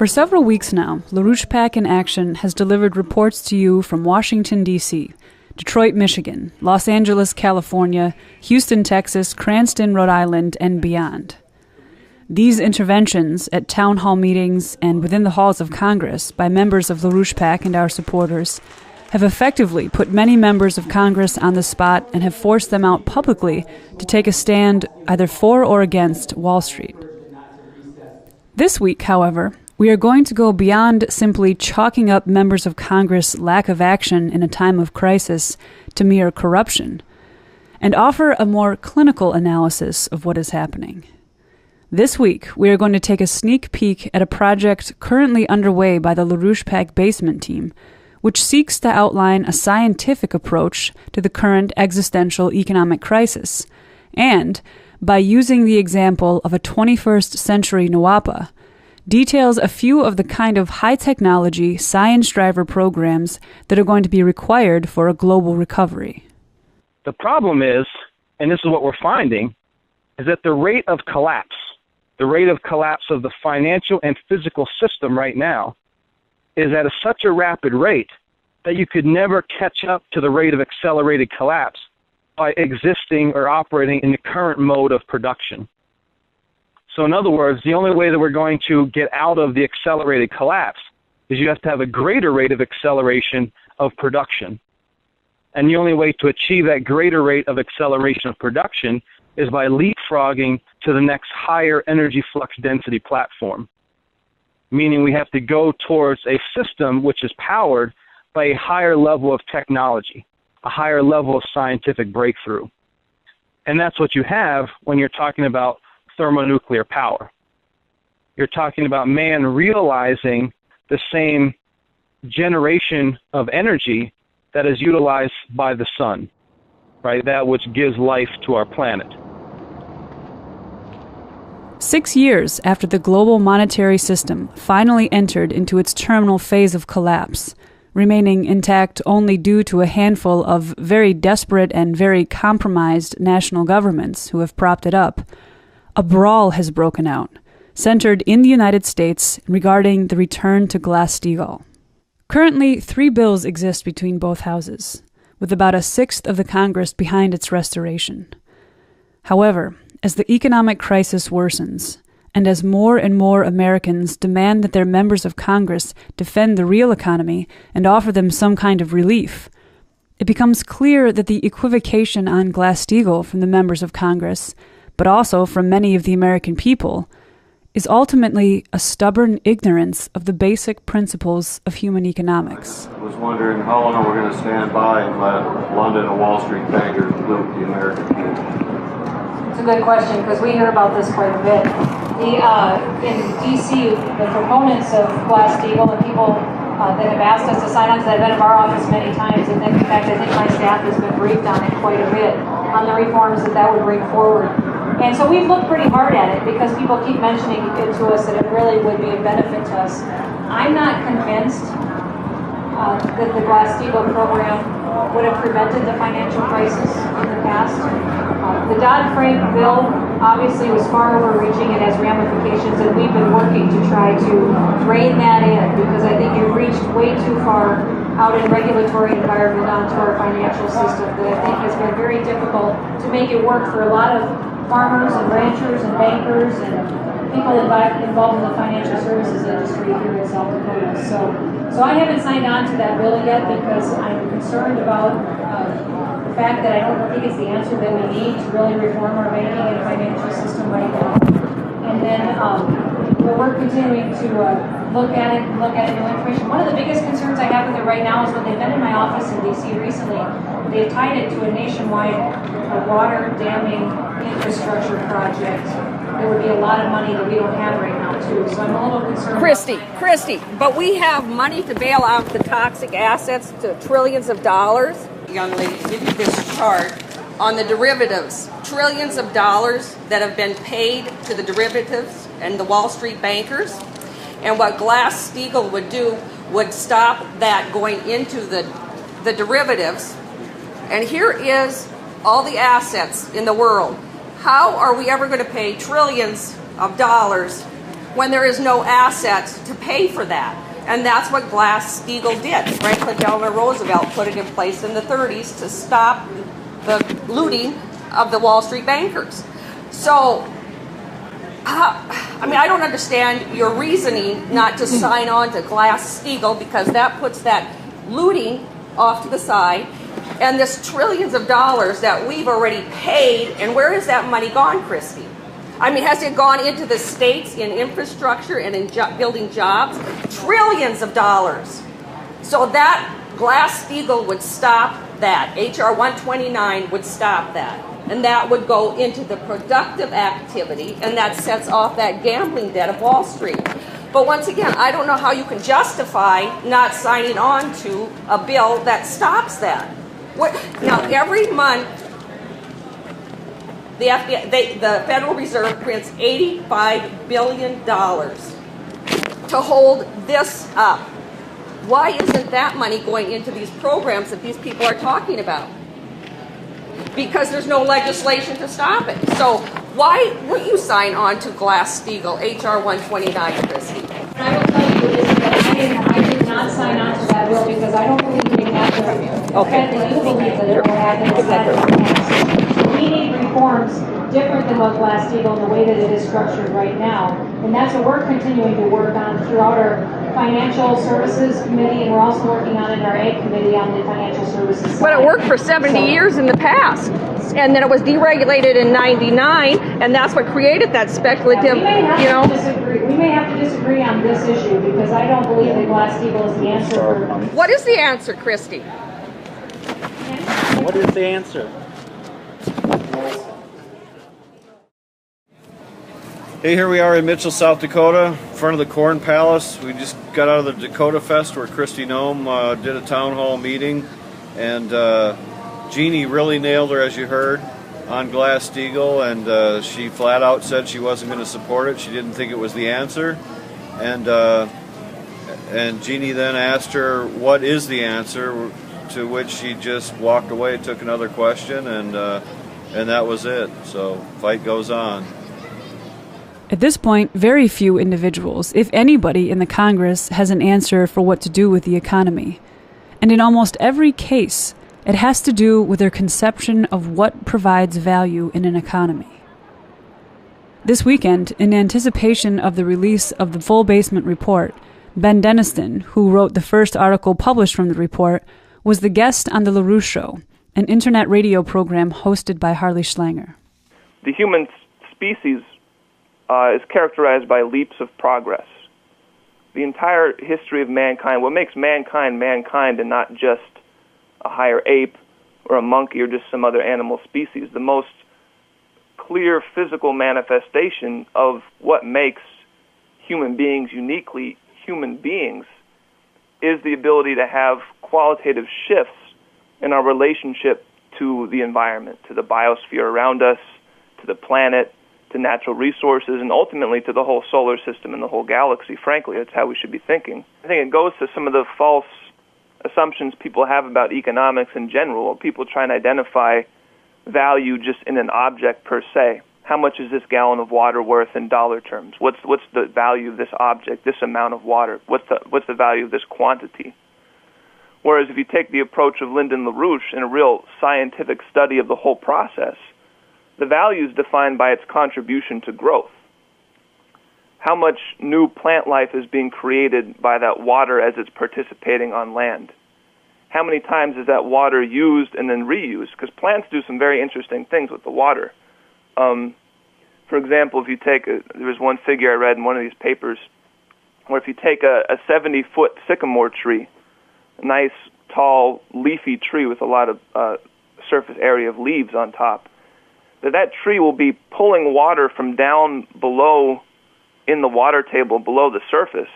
For several weeks now, LaRouchePAC in Action has delivered reports to you from Washington, D.C., Detroit, Michigan, Los Angeles, California, Houston, Texas, Cranston, Rhode Island, and beyond. These interventions at town hall meetings and within the halls of Congress by members of LaRouchePAC and our supporters have effectively put many members of Congress on the spot and have forced them out publicly to take a stand either for or against Wall Street. This week, however, we are going to go beyond simply chalking up members of Congress' lack of action in a time of crisis to mere corruption, and offer a more clinical analysis of what is happening. This week, we are going to take a sneak peek at a project currently underway by the LaRouchePAC basement team, which seeks to outline a scientific approach to the current existential economic crisis, and, by using the example of a 21st century NWAPA, details a few of the kind of high-technology science driver programs that are going to be required for a global recovery. The problem is, and this is what we're finding, is that the rate of collapse of the financial and physical system right now is at such a rapid rate that you could never catch up to the rate of accelerated collapse by existing or operating in the current mode of production. So in other words, the only way that we're going to get out of the accelerated collapse is you have to have a greater rate of acceleration of production. And the only way to achieve that greater rate of acceleration of production is by leapfrogging to the next higher energy flux density platform. Meaning we have to go towards a system which is powered by a higher level of technology, a higher level of scientific breakthrough. And that's what you have when you're talking about thermonuclear power. You're talking about man realizing the same generation of energy that is utilized by the sun, right? That which gives life to our planet. 6 years after the global monetary system finally entered into its terminal phase of collapse, remaining intact only due to a handful of very desperate and very compromised national governments who have propped it up, a brawl has broken out, centered in the United States regarding the return to Glass-Steagall. Currently, 3 bills exist between both houses, with about a sixth of the Congress behind its restoration. However, as the economic crisis worsens, and as more and more Americans demand that their members of Congress defend the real economy and offer them some kind of relief, it becomes clear that the equivocation on Glass-Steagall from the members of Congress, but also from many of the American people, is ultimately a stubborn ignorance of the basic principles of human economics. I was wondering how long are we going to stand by and let London and Wall Street bankers loot the American people? It's a good question because we hear about this quite a bit. In D.C., the proponents of Glass-Steagall and people that have asked us to sign on to that have been in our office many times, and in fact I think my staff has been briefed on it quite a bit, on the reforms that would bring forward. And so we've looked pretty hard at it because people keep mentioning it to us that it really would be a benefit to us. I'm not convinced that the Glass-Steagall program would have prevented the financial crisis in the past. The Dodd-Frank bill obviously was far overreaching. It has ramifications, and we've been working to try to rein that in because I think it reached way too far out in regulatory environment onto our financial system that I think has been very difficult to make it work for a lot of farmers and ranchers and bankers and people involved in the financial services industry here in South Dakota. So I haven't signed on to that bill yet because I'm concerned about the fact that I don't think it's the answer that we need to really reform our banking and financial system right now. And then but we're continuing to look at it and look at new information. One of the biggest concerns I have with it right now is when they've been in my office in D.C. recently, they've tied it to a nationwide water damming infrastructure project. There would be a lot of money that we don't have right now, too. So I'm a little concerned. Christy, but we have money to bail out the toxic assets to trillions of dollars. Young lady, give you this chart on the derivatives. Trillions of dollars that have been paid to the derivatives and the Wall Street bankers. And what Glass-Steagall would do would stop that going into the derivatives. And here is all the assets in the world. How are we ever going to pay trillions of dollars when there is no assets to pay for that. And that's what Glass-Steagall did. Franklin Delano Roosevelt put it in place in the 30s to stop the looting of the Wall Street bankers. So, I don't understand your reasoning not to sign on to Glass-Steagall, because that puts that looting off to the side, and this trillions of dollars that we've already paid. And where is that money gone, Christy? Has it gone into the states in infrastructure and in building jobs? Trillions of dollars. So that Glass-Steagall would stop that. H.R. 129 would stop that. And that would go into the productive activity, and that sets off that gambling debt of Wall Street. But once again, I don't know how you can justify not signing on to a bill that stops that. Now, every month, the Federal Reserve prints $85 billion to hold this up. Why isn't that money going into these programs that these people are talking about? Because there's no legislation to stop it. So why wouldn't you sign on to Glass-Steagall, H.R. 129, Christy? I will tell you is that I did not sign on to that bill because I don't believe we have the you believe that it will happen. We need reforms different than what Glass-Steagall, the way that it is structured right now. And that's what we're continuing to work on throughout our Financial Services Committee, and we're also working on it in our Ag Committee on the financial services side. But it worked for 70 years in the past. And then it was deregulated in '99, and that's what created that speculative, We may have to disagree. We may have to disagree on this issue, because I don't believe that Glass-Steagall is the answer for... What is the answer, Christy? What is the answer? Hey, here we are in Mitchell, South Dakota, in front of the Corn Palace. We just got out of the Dakota Fest where Kristi Noem did a town hall meeting, and Jeannie really nailed her, as you heard, on Glass-Steagall, and she flat out said she wasn't going to support it. She didn't think it was the answer, and Jeannie then asked her, what is the answer, to which she just walked away, took another question, and that was it. So, fight goes on. At this point, very few individuals, if anybody in the Congress, has an answer for what to do with the economy. And in almost every case, it has to do with their conception of what provides value in an economy. This weekend, in anticipation of the release of the full basement report, Ben Deniston, who wrote the first article published from the report, was the guest on The LaRouche Show, an internet radio program hosted by Harley Schlanger. The human species is characterized by leaps of progress. The entire history of mankind, what makes mankind mankind and not just a higher ape or a monkey or just some other animal species, the most clear physical manifestation of what makes human beings uniquely human beings is the ability to have qualitative shifts in our relationship to the environment, to the biosphere around us, to the planet, to natural resources, and ultimately to the whole solar system and the whole galaxy. Frankly, that's how we should be thinking. I think it goes to some of the false assumptions people have about economics in general. People try and identify value just in an object per se. How much is this gallon of water worth in dollar terms? What's the value of this object, this amount of water? What's the value of this quantity? Whereas if you take the approach of Lyndon LaRouche in a real scientific study of the whole process, the value is defined by its contribution to growth. How much new plant life is being created by that water as it's participating on land? How many times is that water used and then reused? Because plants do some very interesting things with the water. For example, if you take there was one figure I read in one of these papers where if you take a 70-foot sycamore tree, a nice, tall, leafy tree with a lot of surface area of leaves on top, that tree will be pulling water from down below in the water table below the surface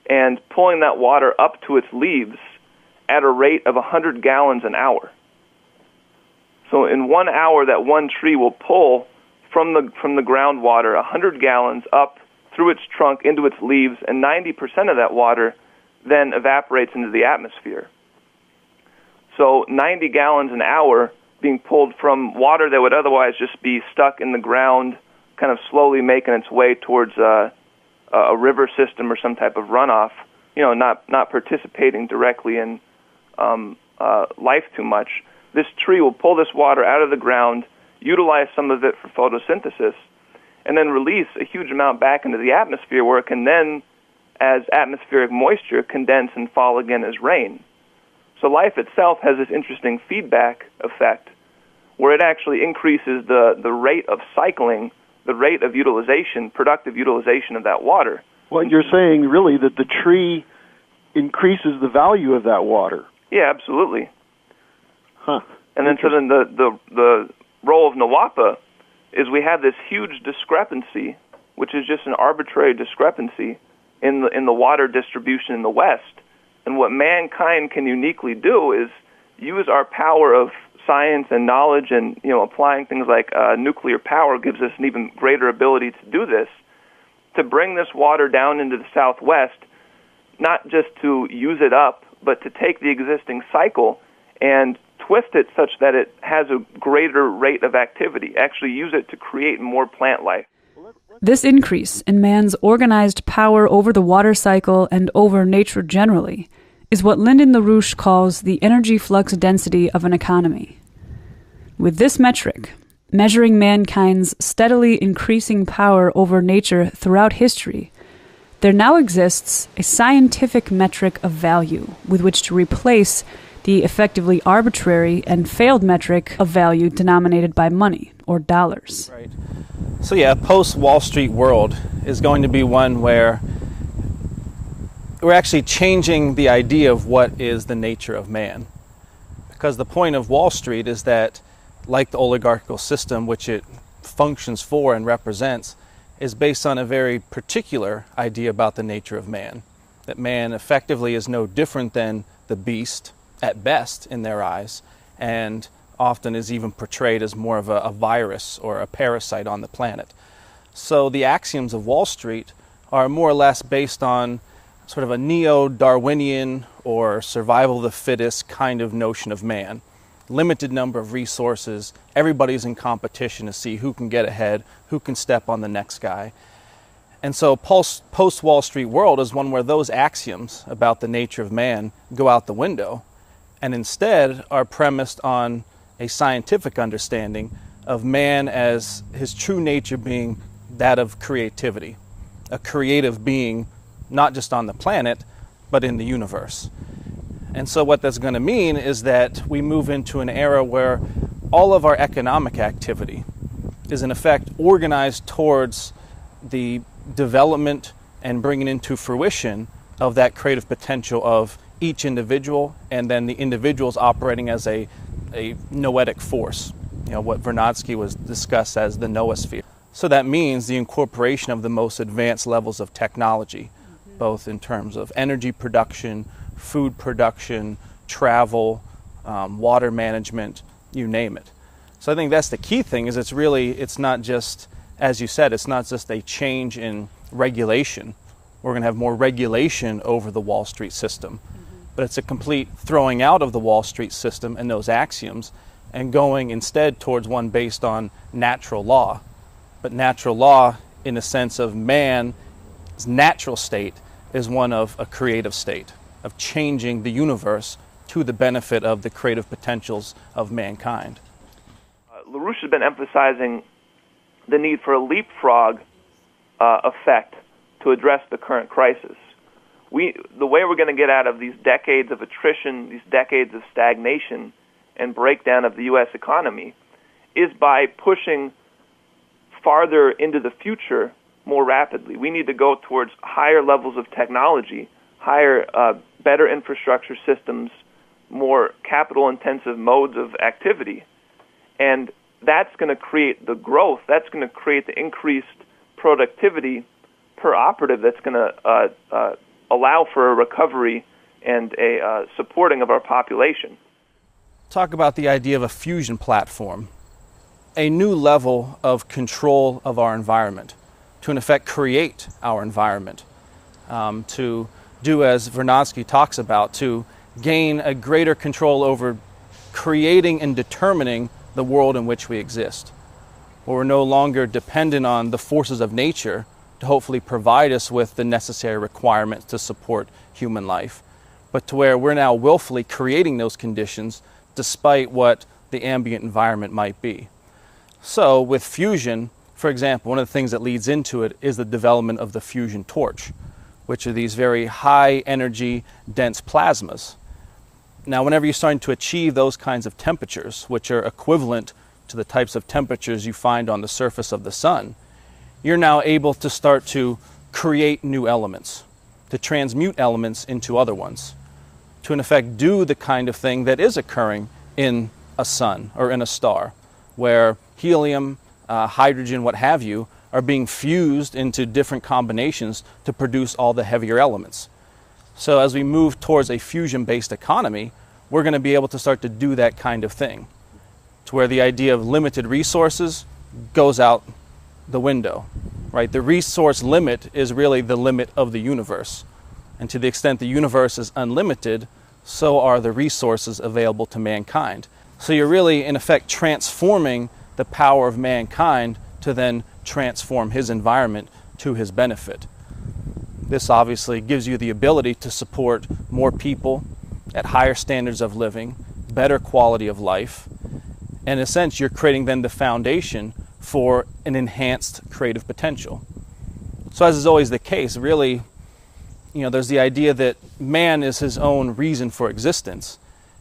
and pulling that water up to its leaves at a rate of 100 gallons an hour. So in 1 hour, that one tree will pull from the groundwater 100 gallons up through its trunk into its leaves, and 90% of that water then evaporates into the atmosphere. So 90 gallons an hour being pulled from water that would otherwise just be stuck in the ground, kind of slowly making its way towards a river system or some type of runoff, not participating directly in life too much, this tree will pull this water out of the ground, utilize some of it for photosynthesis, and then release a huge amount back into the atmosphere where it can then, as atmospheric moisture, condense and fall again as rain. So life itself has this interesting feedback effect where it actually increases the rate of cycling, the rate of utilization, productive utilization of that water. What you're saying really that the tree increases the value of that water. Yeah, absolutely. Huh. And then the role of NWAPA is we have this huge discrepancy, which is just an arbitrary discrepancy in the water distribution in the West. And what mankind can uniquely do is use our power of science and knowledge, and applying things like nuclear power gives us an even greater ability to do this, to bring this water down into the Southwest, not just to use it up, but to take the existing cycle and twist it such that it has a greater rate of activity, actually use it to create more plant life. This increase in man's organized power over the water cycle and over nature generally is what Lyndon LaRouche calls the energy flux density of an economy. With this metric, measuring mankind's steadily increasing power over nature throughout history, there now exists a scientific metric of value with which to replace the effectively arbitrary and failed metric of value denominated by money or dollars. Right. So yeah, a post-Wall Street world is going to be one where we're actually changing the idea of what is the nature of man. Because the point of Wall Street is that, like the oligarchical system which it functions for and represents, is based on a very particular idea about the nature of man. That man effectively is no different than the beast, at best, in their eyes, and often is even portrayed as more of a virus or a parasite on the planet. So the axioms of Wall Street are more or less based on sort of a neo-Darwinian or survival of the fittest kind of notion of man. Limited number of resources, everybody's in competition to see who can get ahead, who can step on the next guy. And so post-Wall Street world is one where those axioms about the nature of man go out the window and instead are premised on a scientific understanding of man as his true nature being that of creativity, a creative being not just on the planet, but in the universe. And so what that's going to mean is that we move into an era where all of our economic activity is in effect organized towards the development and bringing into fruition of that creative potential of each individual, and then the individuals operating as a noetic force, what Vernadsky was discussed as the noosphere. So that means the incorporation of the most advanced levels of technology, both in terms of energy production, food production, travel, water management, you name it. So I think that's the key thing, is it's not just, as you said, it's not just a change in regulation. We're going to have more regulation over the Wall Street system. But it's a complete throwing out of the Wall Street system and those axioms and going instead towards one based on natural law. But natural law, in the sense of man's natural state, is one of a creative state, of changing the universe to the benefit of the creative potentials of mankind. LaRouche has been emphasizing the need for a leapfrog effect to address the current crisis. The way we're going to get out of these decades of attrition, these decades of stagnation and breakdown of the U.S. economy, is by pushing farther into the future more rapidly. We need to go towards higher levels of technology, better infrastructure systems, more capital-intensive modes of activity. And that's going to create the growth, that's going to create the increased productivity per operative that's going to allow for a recovery and a supporting of our population. Talk about the idea of a fusion platform, a new level of control of our environment, to in effect create our environment, to do as Vernadsky talks about, to gain a greater control over creating and determining the world in which we exist, where we're no longer dependent on the forces of nature, to hopefully provide us with the necessary requirements to support human life, but to where we're now willfully creating those conditions despite what the ambient environment might be. So with fusion, for example, one of the things that leads into it is the development of the fusion torch, which are these very high energy, dense plasmas. Now, whenever you're starting to achieve those kinds of temperatures, which are equivalent to the types of temperatures you find on the surface of the sun, you're now able to start to create new elements, to transmute elements into other ones, to in effect do the kind of thing that is occurring in a sun or in a star, where helium, hydrogen, what have you, are being fused into different combinations to produce all the heavier elements. So as we move towards a fusion-based economy, we're going to be able to start to do that kind of thing, to where the idea of limited resources goes out the window, right? The resource limit is really the limit of the universe. And to the extent the universe is unlimited, so are the resources available to mankind. So you're really, in effect, transforming the power of mankind to then transform his environment to his benefit. This obviously gives you the ability to support more people at higher standards of living, better quality of life. And in a sense, you're creating then the foundation for an enhanced creative potential. So as is always the case, really, there's the idea that man is his own reason for existence.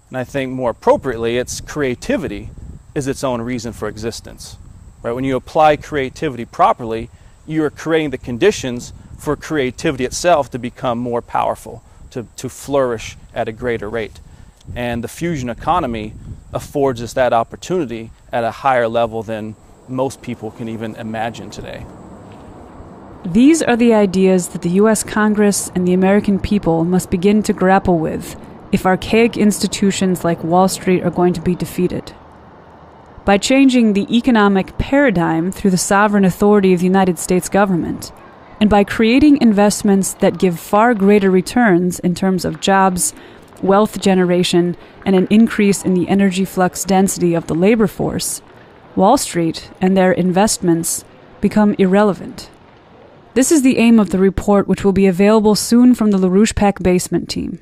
And I think more appropriately, it's creativity is its own reason for existence. Right? When you apply creativity properly, you are creating the conditions for creativity itself to become more powerful, to flourish at a greater rate. And the fusion economy affords us that opportunity at a higher level than most people can even imagine today. These are the ideas that the U.S. Congress and the American people must begin to grapple with if archaic institutions like Wall Street are going to be defeated. By changing the economic paradigm through the sovereign authority of the United States government, and by creating investments that give far greater returns in terms of jobs, wealth generation, and an increase in the energy flux density of the labor force, Wall Street and their investments become irrelevant. This is the aim of the report, which will be available soon from the LaRouchePAC basement team.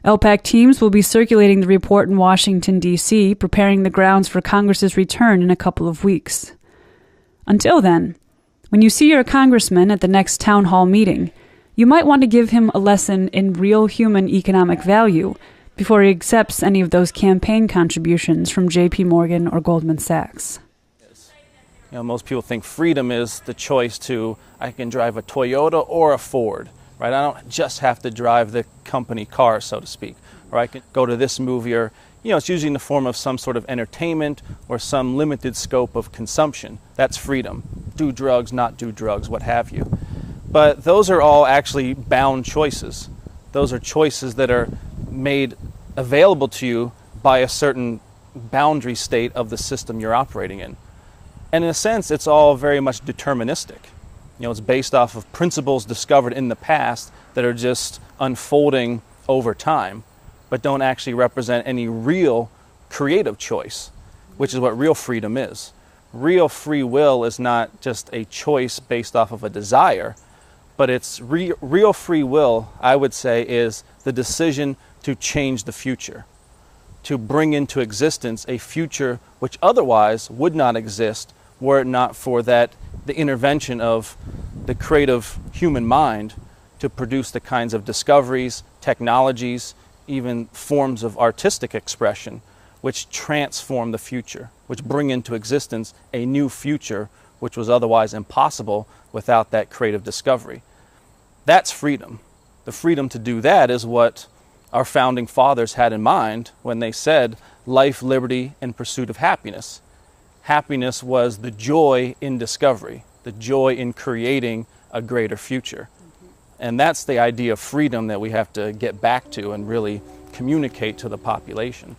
LPAC teams will be circulating the report in Washington, D.C., preparing the grounds for Congress's return in a couple of weeks. Until then, when you see your congressman at the next town hall meeting, you might want to give him a lesson in real human economic value before he accepts any of those campaign contributions from J.P. Morgan or Goldman Sachs. Most people think freedom is the choice to, I can drive a Toyota or a Ford, right? I don't just have to drive the company car, so to speak, or I can go to this movie, or, it's usually in the form of some sort of entertainment or some limited scope of consumption. That's freedom. Do drugs, not do drugs, what have you. But those are all actually bound choices. Those are choices that are made available to you by a certain boundary state of the system you're operating in. And in a sense, it's all very much deterministic. It's based off of principles discovered in the past that are just unfolding over time, but don't actually represent any real creative choice, which is what real freedom is. Real free will is not just a choice based off of a desire, but it's real free will, I would say, is the decision to change the future, to bring into existence a future which otherwise would not exist were it not for the intervention of the creative human mind to produce the kinds of discoveries, technologies, even forms of artistic expression which transform the future, which bring into existence a new future which was otherwise impossible without that creative discovery. That's freedom. The freedom to do that is what our founding fathers had in mind when they said life, liberty, and pursuit of happiness. Happiness was the joy in discovery, the joy in creating a greater future. And that's the idea of freedom that we have to get back to and really communicate to the population.